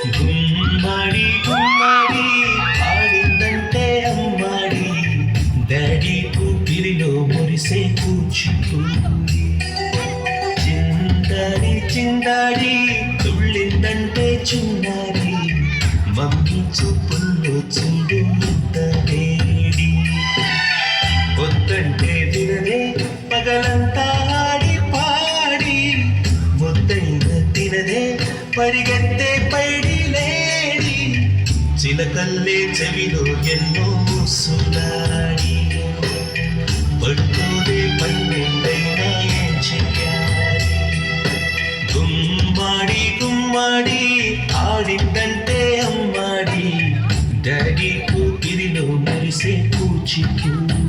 గుమ్మడి గుమ్మడి ఆడిందంటే అమ్మాడి daddy కూపిరిలో మురిసే Kuchipudi చిందాడి చిందాడి తుళ్ళిందంటే Chinnadi mummy చూపుల్లో చూడు ఎంత వేడి వద్దంటే వినదే పగలంతా ఆడి పాడి ముద్దైన తినదే పరిగెత్తే పైడి లేడి చిలకల్లే చెవిలో ఎన్నో సులాడి పట్టుదే పన్నెండైనా ఏం చెయ్యాలి గుమ్మాడి గుమ్మాడి ఆడిందంటే అమ్మాడి డాడీ కూపిరిలో మెరిసే కూచిపూడి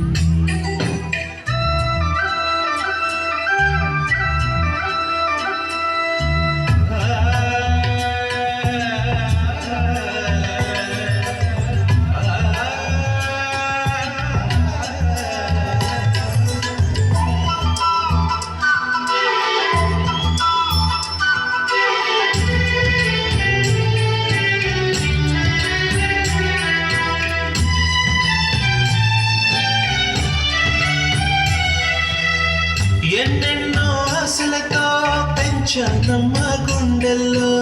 ఎన్నెన్నో ఆశలతో పెంచానమ్మ గుండెల్లో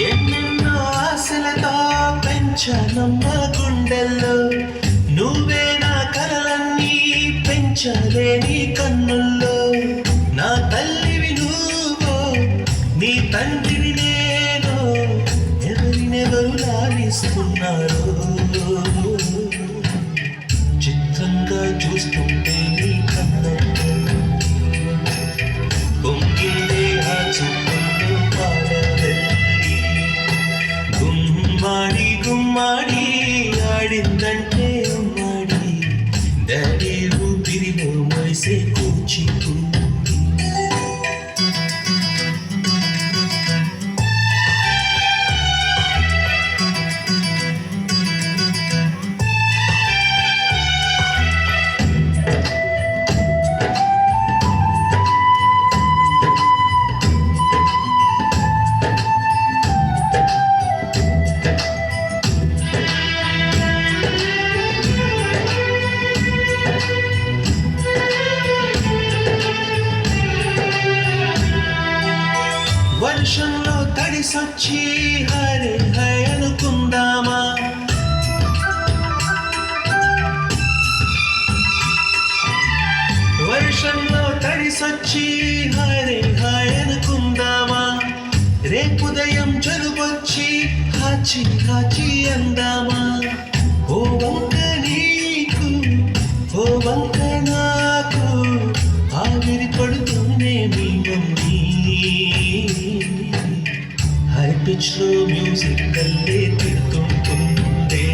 ఎన్నెన్నో ఆశలతో పెంచానమ్మ గుండెల్లో నువ్వే నా కలలన్నీ పెంచాలే నీ కన్నుల్లో నా తల్లివి నువ్వు నీ తండ్రిని నేను ఎవరినెవరు లాలిస్తున్నారు చిత్రంగా చూస్తుంటే నీ కన్నంలో పొంగిందే ఆ చూపుల్లో పాలవెల్లి గుమ్మాడి గుమ్మాడి ఆడిందంటే అమ్మాడి డాడీ ఊపిరిలో మరిసే కూచిపూడి వర్షంలో తడిసొచ్చి హరే హై అనుకుందామా వర్షంలో తడిసొచ్చి హరే హై అనుకుందామా రేపుదయం జలుబొచ్చి హాచి హాచి అందామా ఓ వంక నీకు ఓ వంక నాకు ఆవిరి పడుతూనే మీ మమ్మీ హై పిచ్ లో మ్యూజిక్ కల్లే తిడుతుంటుందే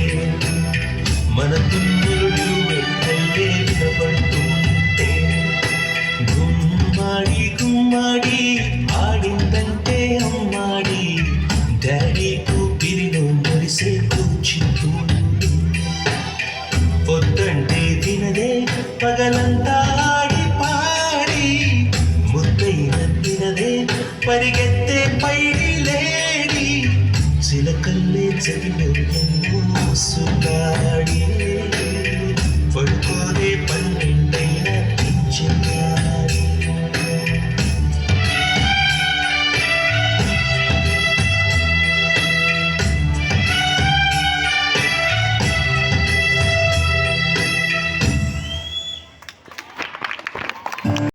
మన తుమ్ములు డ్యూయెట్టల్లే వినబడుతుంటే గుమ్మాడి గుమ్మాడి ఆడిందంటే అమ్మాడి డాడీ కూపిరిలో మురిసే కూచిపూడి పొద్దంటే తినదే పగలంతా ఆడి పాడి ముద్దైన తినదే పరిగెత్తే పైడి లేడి చిలకల్లే చెవిలో ఎన్నో సులాడి